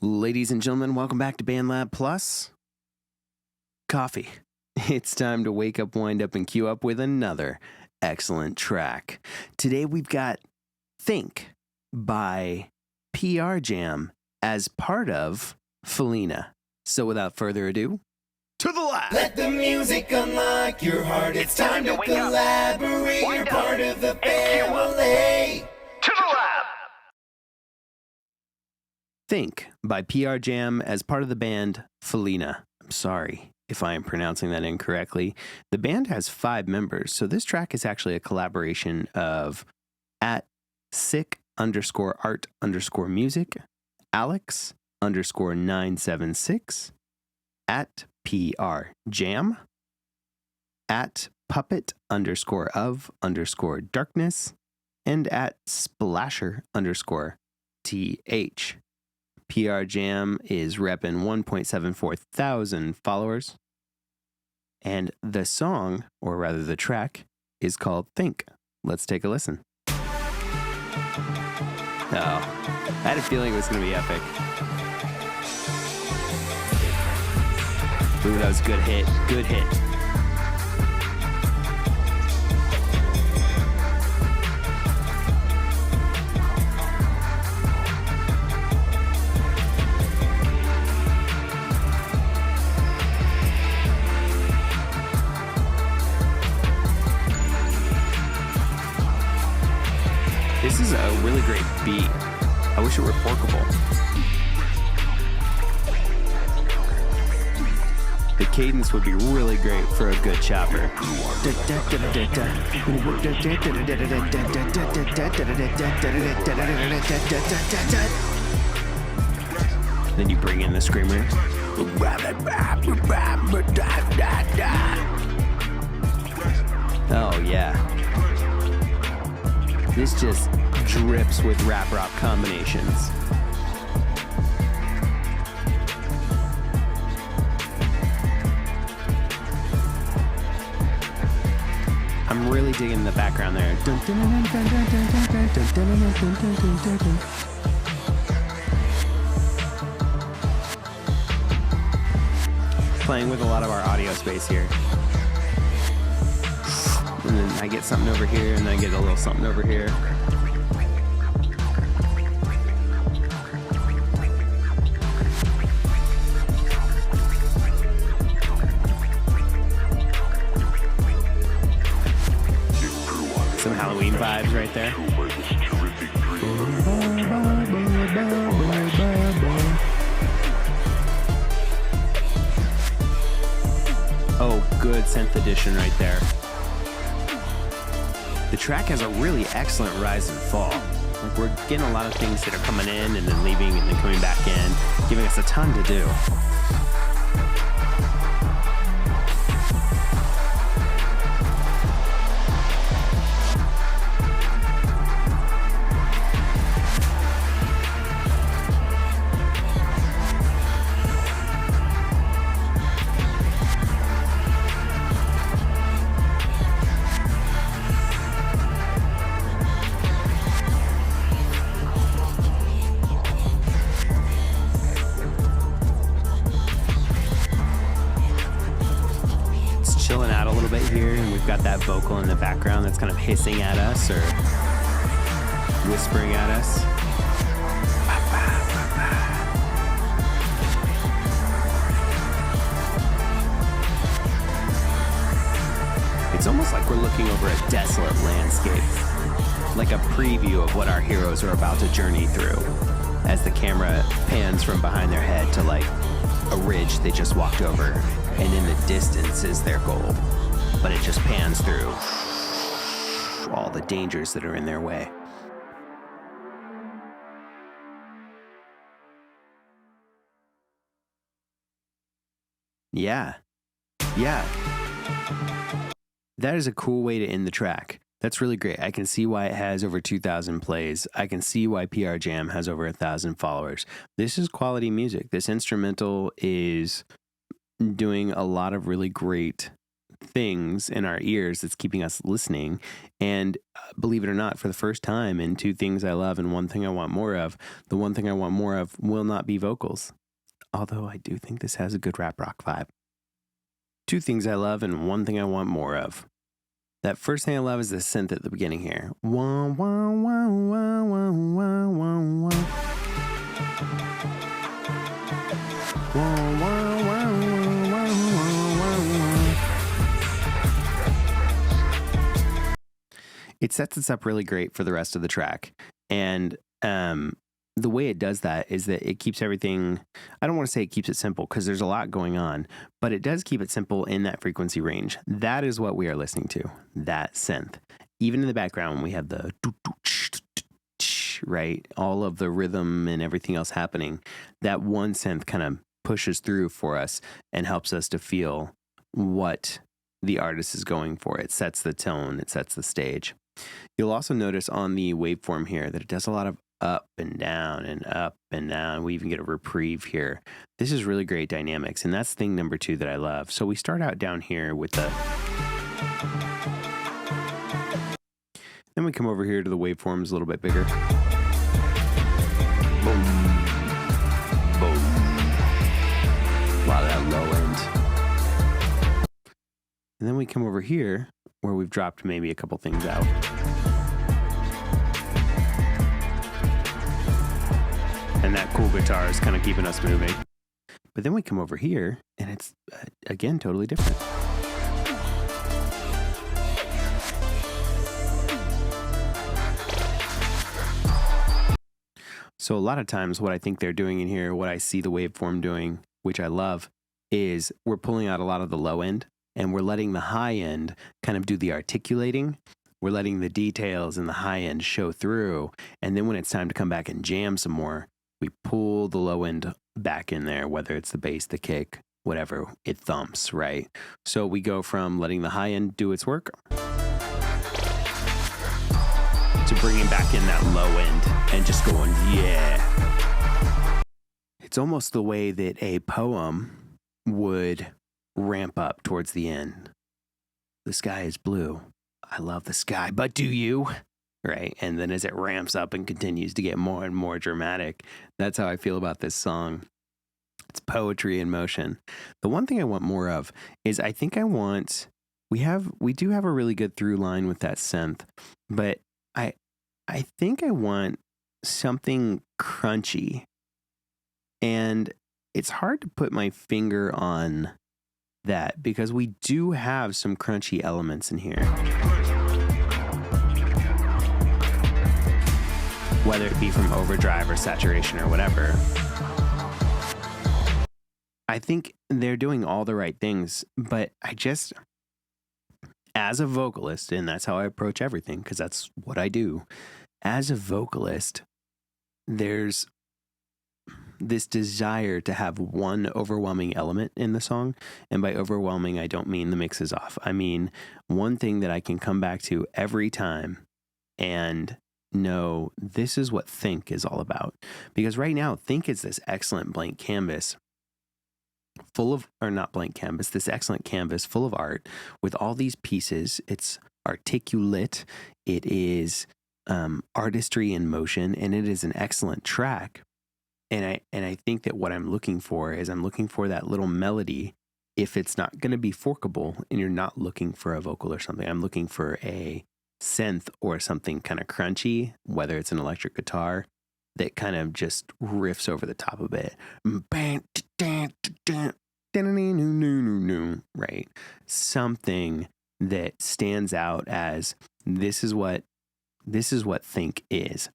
Ladies and gentlemen, welcome back to BANDLAB Plus. Coffee. It's time to wake up, wind up, and queue up with another excellent track. Today we've got Think by Prjam as part of Felina. So without further ado, to the lab! Let the music unlock your heart. It's time to collaborate. You're part of the family. To the lab! Think by Prjam as part of the band Felina. I'm sorry if I am pronouncing that incorrectly. The band has 5 members, so this track is actually a collaboration of @sick_art_music, Alex_976, @PRJam, @puppet_of_darkness, and @splasher_th. Prjam is repping 1.74 thousand followers. And the song, or rather the track, is called Think. Let's take a listen. Oh, I had a feeling it was going to be epic. Ooh, that was a good hit. Good hit. This is a really great beat. I wish it were forkable. The cadence would be really great for a good chopper. Then you bring in the screamer. Oh yeah. This just drips with rap rock combinations. I'm really digging the background there. Playing with a lot of our audio space here. And then I get something over here, and I get a little something over here. Some Halloween vibes right there. Oh, good synth addition right there. The track has a really excellent rise and fall. Like, we're getting a lot of things that are coming in and then leaving and then coming back in, giving us a ton to do. Chilling out a little bit here, and we've got that vocal in the background that's kind of hissing at us or whispering at us. It's almost like we're looking over a desolate landscape, like a preview of what our heroes are about to journey through, as the camera pans from behind their head to like a ridge they just walked over, and in the distance is their goal, but it just pans through all the dangers that are in their way. Yeah. That is a cool way to end the track. That's really great. I can see why it has over 2,000 plays. I can see why Prjam has over 1,000 followers. This is quality music. This instrumental is doing a lot of really great things in our ears that's keeping us listening. And believe it or not, for the first time in Two Things I Love and One Thing I Want More Of, the one thing I want more of will not be vocals. Although I do think this has a good rap rock vibe. Two Things I Love and One Thing I Want More Of. That first thing I love is the synth at the beginning here. Wah, wah, wah, wah, wah, wah, wah, wah. Wah, wah, wah, wah, wah, wah, wah. It sets us up really great for the rest of the track. And the way it does that is that it keeps everything, I don't want to say it keeps it simple because there's a lot going on, but it does keep it simple in that frequency range. That is what we are listening to, that synth. Even in the background, we have the right, all of the rhythm and everything else happening. That one synth kind of pushes through for us and helps us to feel what the artist is going for. It sets the tone, it sets the stage. You'll also notice on the waveform here that it does a lot of up and down and up and down. We even get a reprieve here. This is really great dynamics, and that's thing number 2 that I love. So we start out down here with the... Then we come over here to the waveforms a little bit bigger. Boom. Boom. A lot of that low end. And then we come over here where we've dropped maybe a couple things out. And that cool guitar is kind of keeping us moving. But then we come over here, and it's, again, totally different. So a lot of times what I think they're doing in here, what I see the waveform doing, which I love, is we're pulling out a lot of the low end, and we're letting the high end kind of do the articulating. We're letting the details in the high end show through. And then when it's time to come back and jam some more, we pull the low end back in there, whether it's the bass, the kick, whatever, it thumps, right? So we go from letting the high end do its work to bringing back in that low end and just going, yeah. It's almost the way that a poem would ramp up towards the end. The sky is blue. I love the sky, but do you? Right. And then as it ramps up and continues to get more and more dramatic, that's how I feel about this song. It's poetry in motion. The one thing I want more of is I think I want, we do have a really good through line with that synth, but I think I want something crunchy. And it's hard to put my finger on that because we do have some crunchy elements in here. Whether it be from overdrive or saturation or whatever. I think they're doing all the right things, but I just, as a vocalist, and that's how I approach everything, because that's what I do. As a vocalist, there's this desire to have one overwhelming element in the song. And by overwhelming, I don't mean the mix is off. I mean, one thing that I can come back to every time and know this is what Think is all about. Because right now, Think is this excellent blank canvas full of, or not blank canvas, this excellent canvas full of art with all these pieces. It's articulate. It is artistry in motion, and it is an excellent track. And I think that what I'm looking for is I'm looking for that little melody. If it's not going to be forkable and you're not looking for a vocal or something, I'm looking for a synth or something kind of crunchy, whether it's an electric guitar that kind of just riffs over the top of it. Right? Something that stands out as this is what Think is.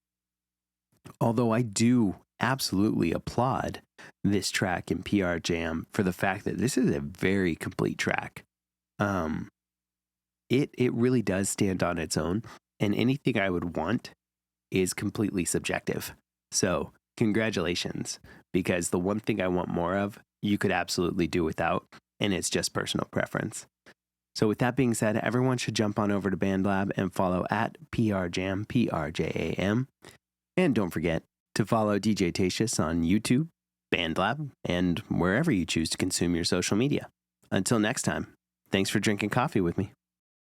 Although I do absolutely applaud this track in Prjam for the fact that this is a very complete track. It really does stand on its own, and anything I would want is completely subjective. So congratulations, because the one thing I want more of, you could absolutely do without, and it's just personal preference. So with that being said, everyone should jump on over to BANDLAB and follow at Prjam, Prjam. And don't forget to follow DJTatious on YouTube, BANDLAB, and wherever you choose to consume your social media. Until next time, Thanks for drinking coffee with me.